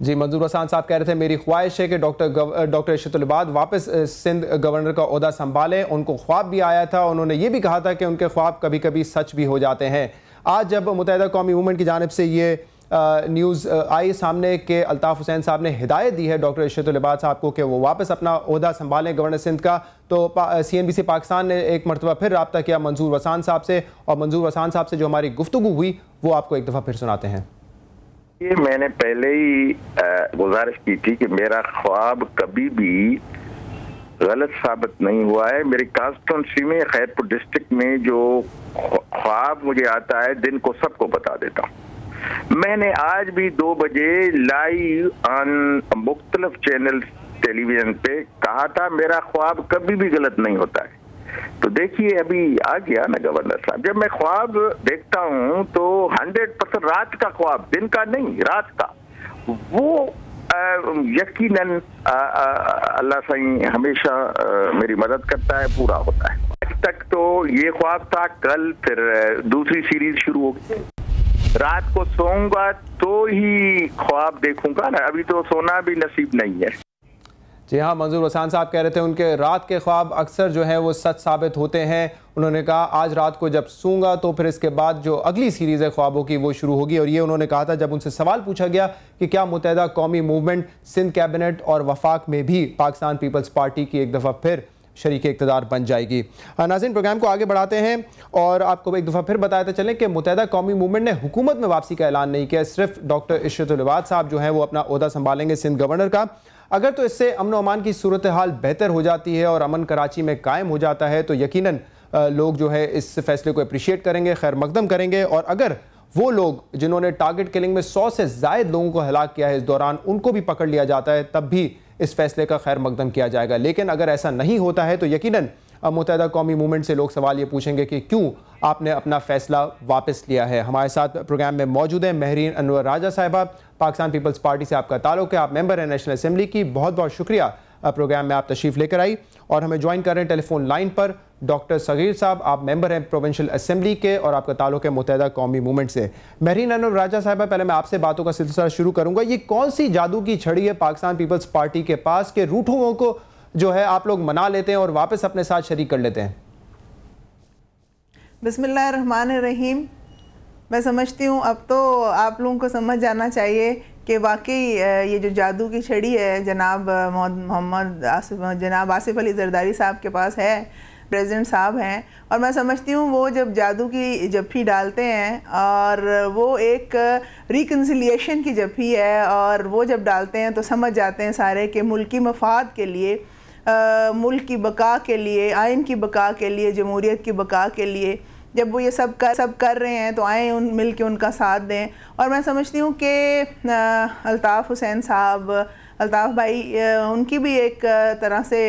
जी, मंजूर वसान साहब कह रहे थे मेरी ख्वाहिश है कि डॉक्टर इशरत लिबाद वापस सिंध गवर्नर का ओहदा संभालें। उनको ख्वाब भी आया था, उन्होंने ये भी कहा था कि उनके ख्वाब कभी कभी सच भी हो जाते हैं। आज जब मुत्तहिदा कौमी मूवमेंट की जानिब से ये न्यूज़ आई सामने के अल्ताफ़ हुसैन साहब ने हिदायत दी है डॉक्टर इशरत लिबाद साहब को कि वो वापस अपना ओहदा संभालें गवर्नर सिंध का, तो CNBC पाकिस्तान ने एक मरतबा फिर रब्ता किया मंजूर वसान साहब से, और मंजूर वसान साहब से जो हमारी गुफ्तगू हुई वो आपको एक दफ़ा फिर सुनाते हैं। ये मैंने पहले ही गुजारिश की थी कि मेरा ख्वाब कभी भी गलत साबित नहीं हुआ है। मेरी कॉन्स्टिट्यूंसी में खैरपुर डिस्ट्रिक्ट में जो ख्वाब मुझे आता है दिन को सबको बता देता हूँ। मैंने आज भी 2 बजे लाइव ऑन मुख्तलिफ चैनल टेलीविजन पे कहा था मेरा ख्वाब कभी भी गलत नहीं होता है। तो देखिए अभी आ गया ना गवर्नर साहब, जब मैं ख्वाब देखता हूं तो 100% रात का ख्वाब, दिन का नहीं रात का, वो यकीनन अल्लाह सही हमेशा मेरी मदद करता है, पूरा होता है। आज तक तो ये ख्वाब था, कल फिर दूसरी सीरीज शुरू हो गई। रात को सोऊंगा तो ही ख्वाब देखूंगा ना, अभी तो सोना भी नसीब नहीं है। जी हाँ, मंजूर वसान साहब कह रहे थे उनके रात के ख्वाब अक्सर जो है वो सच साबित होते हैं। उन्होंने कहा आज रात को जब सूंगा तो फिर इसके बाद जो अगली सीरीज़ है ख्वाबों की वो शुरू होगी। और ये उन्होंने कहा था जब उनसे सवाल पूछा गया कि क्या मुत्तहिदा कौमी मूवमेंट सिंध कैबिनेट और वफाक में भी पाकिस्तान पीपल्स पार्टी की एक दफ़ा फिर शरीक इक़्तिदार बन जाएगी। नाज़रीन, प्रोग्राम को आगे बढ़ाते हैं और आपको एक दफ़ा फिर बताते चलें कि मुत्तहिदा कौमी मूवमेंट ने हुकूमत में वापसी का ऐलान नहीं किया। सिर्फ डॉक्टर इशरत लिबाद साहब जो हैं वो अपना ओहदा संभालेंगे सिंध गवर्नर का। अगर तो इससे अमन व अमान की सूरत हाल बेहतर हो जाती है और अमन कराची में कायम हो जाता है तो यकीनन लोग जो है इस फैसले को अप्रिशिएट करेंगे, खैर मकदम करेंगे। और अगर वो लोग जिन्होंने टारगेट किलिंग में 100 से ज़ायद लोगों को हलाक किया है इस दौरान, उनको भी पकड़ लिया जाता है, तब भी इस फैसले का खैर मकदम किया जाएगा। लेकिन अगर ऐसा नहीं होता है तो यकीनन मुत्तहिदा कौमी मूवमेंट से लोग सवाल ये पूछेंगे कि क्यों आपने अपना फैसला वापस लिया है। हमारे साथ प्रोग्राम में मौजूद हैं महरीन अनवर राजा साहिबा, पाकिस्तान पीपल्स पार्टी से आपका ताल्लुक है, आप मेंबर हैं नेशनल असेंबली की। बहुत बहुत शुक्रिया प्रोग्राम में आप तशरीफ़ लेकर आई। और हमें ज्वाइन कर रहे हैं टेलीफोन लाइन पर डॉक्टर सगीर साहब, आप मेंबर हैं प्रोविंशियल असेंबली के और आपका ताल्लुक है मुत्तहिदा कौमी मूवमेंट से। महरीन अनवर राजा साहिबा, पहले मैं आपसे बातों का सिलसिला शुरू करूँगा। ये कौन सी जादू की छड़ी है पाकिस्तान पीपल्स पार्टी के पास कि रूठों को जो है आप लोग मना लेते हैं और वापस अपने साथ शरीक कर लेते हैं? बिस्मिल्लाहिर्रहमानिर्रहीम। मैं समझती हूँ अब तो आप लोगों को समझ जाना चाहिए कि वाकई ये जो जादू की छड़ी है जनाब आसिफ अली जरदारी साहब के पास है, प्रेसिडेंट साहब हैं। और मैं समझती हूँ वो जब जादू की जप्फी डालते हैं और वो एक रिकन्सिलिएशन की जप्फी है, और वो जब डालते हैं तो समझ जाते हैं सारे कि मुल्की मफाद के लिए, मुल्क की बका के लिए, आइन की बका के लिए, जमहूरियत की बका के लिए जब वो ये सब कर रहे हैं तो आए मिल के उनका साथ दें। और मैं समझती हूँ कि अल्ताफ़ हुसैन साहब, अल्ताफ़ भाई, उनकी भी एक तरह से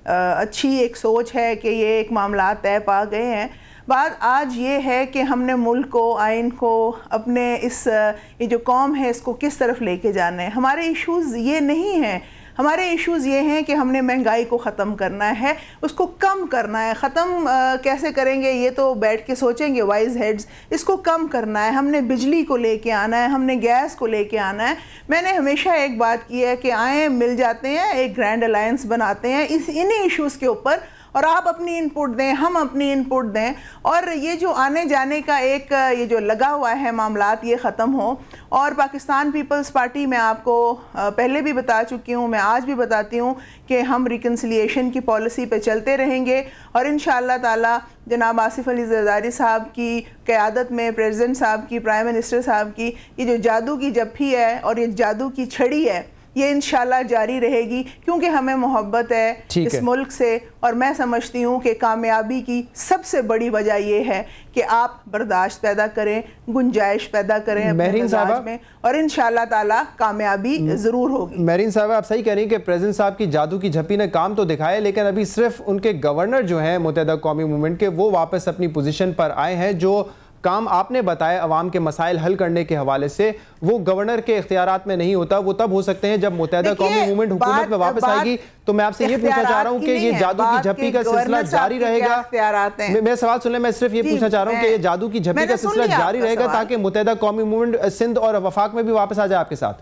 अच्छी एक सोच है कि ये एक मामला तय पा गए हैं। बात आज ये है कि हमने मुल्क को, आइन को, अपने ये जो कौम है इसको किस तरफ लेके जाना है। हमारे इश्यूज़ ये नहीं हैं, हमारे इश्यूज़ ये हैं कि हमने महंगाई को ख़त्म करना है, उसको कम करना है। ख़त्म कैसे करेंगे ये तो बैठ के सोचेंगे वाइज हेड्स। इसको कम करना है, हमने बिजली को लेके आना है, हमने गैस को लेके आना है। मैंने हमेशा एक बात की है कि आए मिल जाते हैं, एक ग्रैंड अलायंस बनाते हैं इन्हीं इश्यूज़ के ऊपर, और आप अपनी इनपुट दें, हम अपनी इनपुट दें, और ये जो आने जाने का एक ये जो लगा हुआ है मामलात, ये ख़त्म हो। और पाकिस्तान पीपल्स पार्टी में आपको पहले भी बता चुकी हूँ, मैं आज भी बताती हूँ कि हम रिकन्सिलिएशन की पॉलिसी पे चलते रहेंगे। और इंशाअल्लाह ताला जनाब आसिफ अली जरदारी साहब की क़यादत में, प्रेसिडेंट साहब की, प्राइम मिनिस्टर साहब की ये जो जादू की जप्फी है और ये जादू की छड़ी है, ये इंशाल्लाह जारी रहेगी, क्योंकि हमें मोहब्बत है इस मुल्क से। और मैं समझती हूँ कि कामयाबी की सबसे बड़ी वजह ये है कि आप बर्दाश्त पैदा करें, गुंजाइश पैदा करें अपने मिजाज में, और इंशाल्लाह ताला कामयाबी ज़रूर होगी। महरीन साहब, आप सही कह रही हैं कि प्रेसिडेंट साहब की जादू की झप्पी ने काम तो दिखाया, लेकिन अभी सिर्फ उनके गवर्नर जो हैं मुत्तहिदा कौमी मूवमेंट के, वो वापस अपनी पोजीशन पर आए हैं। जो काम आपने बताया अवाम के मसाइल हल करने के हवाले से, वो गवर्नर के इख्तियारात में नहीं होता। वो तब हो सकते हैं जब मुत्तहिदा कौमी मूवमेंट हुकूमत में वापस आएगी। तो मैं आपसे ये पूछना चाह रहा हूँ कि ये जादू की झप्पी का सिलसिला जारी रहेगा? मेरा सवाल सुन लें, मैं सिर्फ ये पूछना चाह रहा हूँ कि ये जादू की झप्पी का सिलसिला जारी रहेगा ताकि मुत्तहिदा कौमी मूवमेंट सिंध और वफाक में भी वापस आ जाए आपके साथ?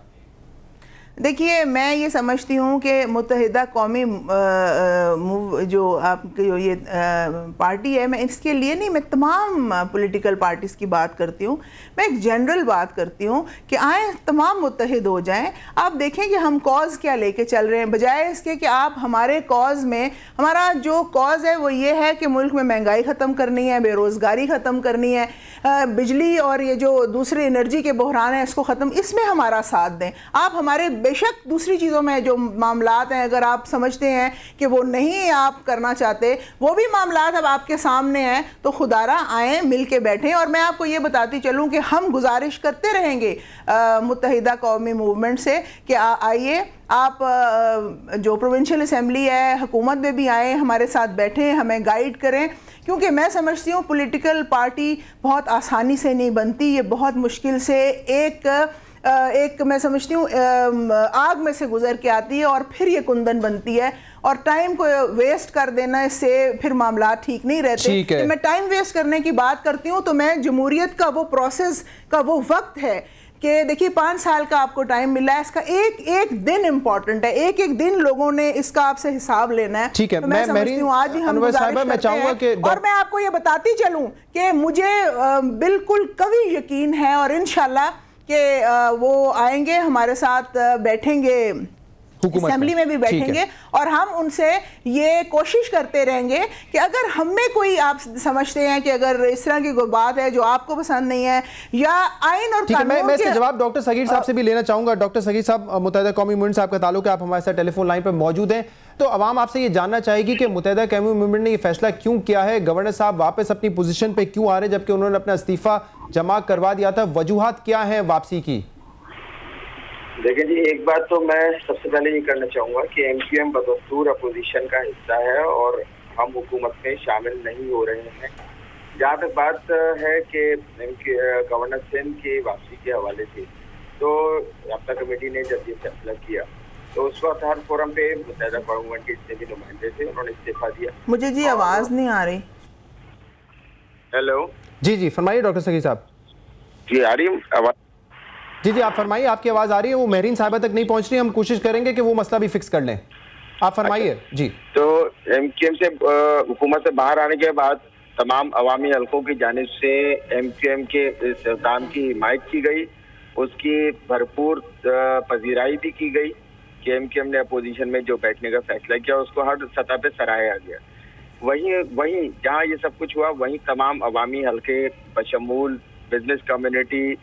देखिए, मैं ये समझती हूँ कि मुत्तहिदा कौमी जो आपकी जो ये पार्टी है, मैं इसके लिए नहीं, मैं तमाम पॉलिटिकल पार्टीज़ की बात करती हूँ। मैं एक जनरल बात करती हूँ कि आए तमाम मुत्तहिद हो जाएं। आप देखें कि हम कॉज क्या लेके चल रहे हैं, बजाय इसके कि आप हमारे कॉज में, हमारा जो कॉज है वो ये है कि मुल्क में महंगाई ख़त्म करनी है, बेरोज़गारी ख़त्म करनी है, बिजली और ये जो दूसरे एनर्जी के बहरान है इसको ख़त्म, इसमें हमारा साथ दें। आप हमारे बेशक दूसरी चीज़ों में जो मामलात हैं, अगर आप समझते हैं कि वो नहीं आप करना चाहते, वो भी मामलात अब आपके सामने हैं, तो खुदारा आएँ, मिल के बैठें। और मैं आपको ये बताती चलूँ कि हम गुजारिश करते रहेंगे मुत्तहिदा कौमी मूवमेंट से कि आइए आप जो प्रोविंशियल असम्बली है, हुकूमत में भी आएँ, हमारे साथ बैठें, हमें गाइड करें, क्योंकि मैं समझती हूँ पॉलिटिकल पार्टी बहुत आसानी से नहीं बनती, ये बहुत मुश्किल से एक मैं समझती हूँ आग में से गुजर के आती है और फिर ये कुंदन बनती है। और टाइम को वेस्ट कर देना, इससे फिर मामला ठीक नहीं रहते। कि मैं टाइम वेस्ट करने की बात करती हूँ तो मैं जमहूरियत का वो प्रोसेस का वो वक्त है कि देखिए 5 साल का आपको टाइम मिला है, इसका एक एक दिन इंपॉर्टेंट है, एक एक दिन लोगों ने इसका आपसे हिसाब लेना है। ठीक है, तो मैं समझती हूँ आज भी हम गुजारिश करते हैं। और मैं आपको ये बताती चलूँ कि मुझे बिल्कुल कभी यकीन है और इंशाल्लाह कि वो आएंगे, हमारे साथ बैठेंगे, असेंबली में भी बैठेंगे और हम उनसे ये कोशिश करते रहेंगे कि अगर हमें कोई, आप समझते हैं कि अगर इस तरह की कोई बात है जो आपको पसंद नहीं है या आइन और कानून, मैं इसका जवाब डॉक्टर सगीर साहब से भी लेना चाहूंगा। डॉक्टर सगीर साहब, मुत्तहिदा कौमी मूवमेंट से आपका ताल्लुक है, आप हमारे साथ टेलीफोन लाइन पर मौजूद हैं, तो अवाम आपसे ये जानना चाहेगी कि मुत्तहिदा कौमी मूवमेंट ने ये फैसला क्यों किया है, गवर्नर साहब वापस अपनी पोजीशन पे क्यों आ रहे जबकि उन्होंने अपना इस्तीफा जमा करवा दिया था, वजूहात क्या है वापसी की? देखिए जी, एक बात तो मैं सबसे पहले ये करना चाहूँगा कि MQM बदस्तूर अपोजिशन का हिस्सा है और हम हुकूमत में शामिल नहीं हो रहे हैं। जहाँ तक बात है कि गवर्नर सिंध की वापसी के हवाले से, तो राब्ता कमेटी ने जब ये फैसला किया तो उस वक्त हर फोरम पे मुत्तहिदा कौमी मूवमेंट के जितने भी नुमाइंदे थे उन्होंने इस्तीफा दिया। मुझे जी आवाज़ नहीं आ रही। हेलो, जी फरमाइए डॉक्टर सगीर साहब। जी आ रही आवाज़? जी आप फरमाइए, आपकी आवाज़ आ रही है, वो महरीन साहिबा तक नहीं पहुंच रही, हम कोशिश करेंगे कि वो मसला भी फिक्स कर लें, आप फरमाइए। जी, तो MQM से हुकूमत से बाहर आने के बाद तमाम अवामी हलकों की जानिब से MQM के इस काम की हिमायत की गई, उसकी भरपूर पजीराई भी की गई कि MQM ने अपोजिशन में जो बैठने का फैसला किया उसको हर सतह पे सराहा गया। वहीं जहाँ ये सब कुछ हुआ, वहीं तमाम अवामी हलके बशमूल बिजनेस कम्युनिटी,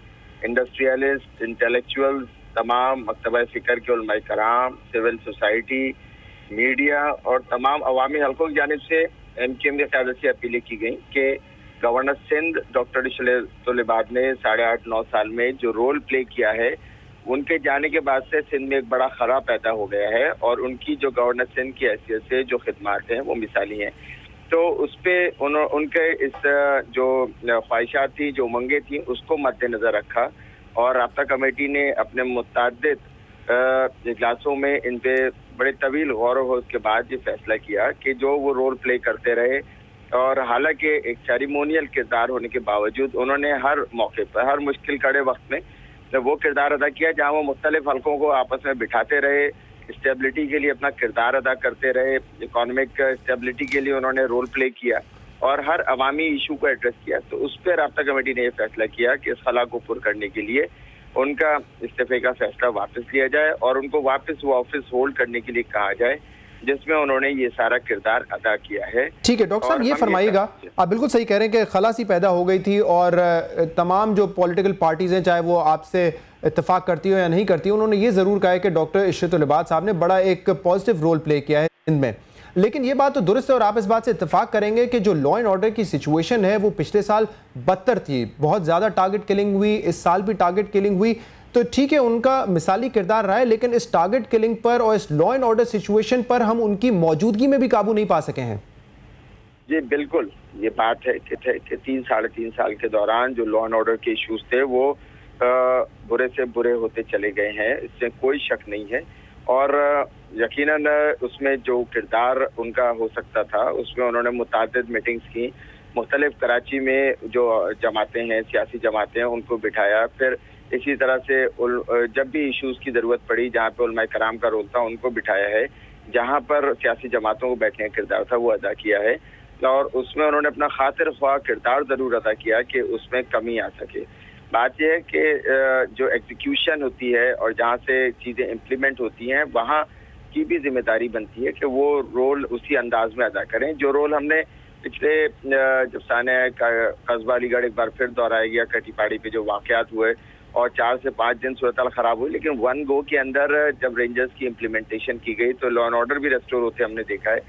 इंडस्ट्रियलिस्ट, इंटेलेक्चुअल्स, तमाम मकतबा फ़िक्र के उलमाए कराम, सिविल सोसाइटी, मीडिया और तमाम अवामी हलकों की जानिब से MQM की क़यादत से अपीलें की गई कि गवर्नर सिंध डॉक्टर इशरत ने 8.5-9 साल में जो रोल प्ले किया है, उनके जाने के बाद से सिंध में एक बड़ा खला पैदा हो गया है और उनकी जो गवर्नर सिंध की हैसियत से जो खिदमात हैं वो मिसाली हैं। तो उस पर उनके इस जो ख्वाहिशात थी, जो उमंगें थी, उसको मद्देनज़र रखा और राब्ता कमेटी ने अपने मुतअद्दिद इजलासों में इन पे बड़े तवील गौर हो उसके बाद ये फैसला किया कि जो वो रोल प्ले करते रहे और हालांकि एक सेरेमोनियल किरदार होने के बावजूद उन्होंने हर मौके पर, हर मुश्किल कड़े वक्त में वो किरदार अदा किया जहाँ वो मुख्तलिफ हलकों को आपस में बिठाते रहे, स्टेबिलिटी के लिए अपना किरदार अदा करते रहे, इकोनॉमिक स्टेबिलिटी के लिए उन्होंने रोल प्ले किया और हर अवामी इशू को एड्रेस किया। तो उस पर राब्ता कमेटी ने यह फैसला किया कि इस खला को पुर करने के लिए उनका इस्तीफे का फैसला वापस लिया जाए और उनको वापस वो ऑफिस होल्ड करने के लिए कहा जाए जिसमें उन्होंने ये सारा किरदार अदा किया है। ठीक है डॉक्टर साहब, ये फरमाइएगा, आप बिल्कुल सही कह रहे हैं कि खलासी पैदा हो गई थी और तमाम जो पॉलिटिकल पार्टीज़ हैं, चाहे वो आपसे इत्तेफाक करती हो या नहीं करती, उन्होंने ये ज़रूर कहा है कि डॉक्टर इशरत साहब ने बड़ा एक पॉजिटिव रोल प्ले किया है इनमें। लेकिन ये बात तो दुरुस्त है और आप इस बात से इत्तेफाक करेंगे कि जो लॉ एंड ऑर्डर की सिचुएशन है वो पिछले साल बदतर थी, बहुत ज़्यादा टारगेट किलिंग हुई, इस साल भी टारगेट किलिंग हुई। तो ठीक है, उनका मिसाली किरदार रहा है, लेकिन इस टारगेट किलिंग पर और इस लॉ एंड ऑर्डर सिचुएशन पर हम उनकी मौजूदगी में भी काबू नहीं पा सके हैं। जी बिल्कुल, ये बात है कि 3-3.5 साल के दौरान जो लॉ एंड ऑर्डर के इश्यूज थे वो बुरे से बुरे होते चले गए हैं, इससे कोई शक नहीं है। और यकीनन उसमें जो किरदार उनका हो सकता था उसमें उन्होंने मुतादिद मीटिंग्स की, मुख्तलिफ कराची में जो जमातें हैं, सियासी जमातें हैं, उनको बिठाया, फिर इसी तरह से जब भी इश्यूज की जरूरत पड़ी जहाँ पे उलमाए कराम का रोल था उनको बिठाया है, जहाँ पर सियासी जमातों को बैठने का किरदार था वो अदा किया है, और उसमें उन्होंने अपना खातिर ख्वाह किरदार जरूर अदा किया कि उसमें कमी आ सके। बात यह है कि जो एग्जीक्यूशन होती है और जहाँ से चीज़ें इम्प्लीमेंट होती हैं वहाँ की भी जिम्मेदारी बनती है कि वो रोल उसी अंदाज में अदा करें जो रोल हमने पिछले जब साने कस्बा अलीगढ़ एक बार फिर दोहराया गया, कटी पहाड़ी पे जो वाकयात हुए और 4 से 5 दिन सूरत खराब हुई, लेकिन वन गो के अंदर जब रेंजर्स की इम्प्लीमेंटेशन की गई तो लॉ एंड ऑर्डर भी रेस्टोर होते हमने देखा है।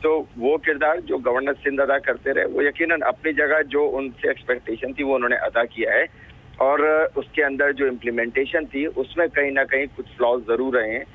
तो वो किरदार जो गवर्नर सिंध अदा करते रहे वो यकीनन अपनी जगह जो उनसे एक्सपेक्टेशन थी वो उन्होंने अदा किया है, और उसके अंदर जो इम्प्लीमेंटेशन थी उसमें कहीं ना कहीं कुछ फ्लॉज जरूर रहे हैं,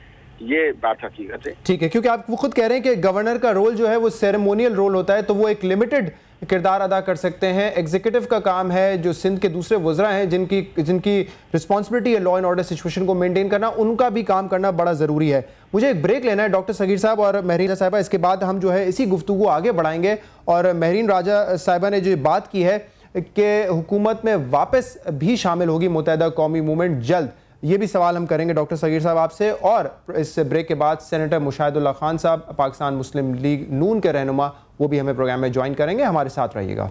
ये बात हकीकत है। ठीक है, क्योंकि आप वो खुद कह रहे हैं कि गवर्नर का रोल जो है वो सेरेमोनियल रोल होता है, तो वो एक लिमिटेड किरदार अदा कर सकते हैं। एग्जीक्यूटिव का काम है, जो सिंध के दूसरे वज़रा हैं जिनकी रिस्पॉन्सिबिलिटी है लॉ एंड ऑर्डर सिचुएशन को मेंटेन करना, उनका भी काम करना बड़ा ज़रूरी है। मुझे एक ब्रेक लेना है डॉक्टर सगीर साहब और महरीन साहिबा, इसके बाद हम जो है इसी गुफ्तगू आगे बढ़ाएंगे। और महरीन राजा साहिबा ने जो बात की है कि हुकूमत में वापस भी शामिल होगी मुत्तहिदा कौमी मूवमेंट जल्द, ये भी सवाल हम करेंगे डॉक्टर सगीर साहब आपसे। और इस ब्रेक के बाद सेनेटर मुशाहिदुल्लाह खान साहब, पाकिस्तान मुस्लिम लीग नून के रहनुमा, वो भी हमें प्रोग्राम में ज्वाइन करेंगे। हमारे साथ रहिएगा।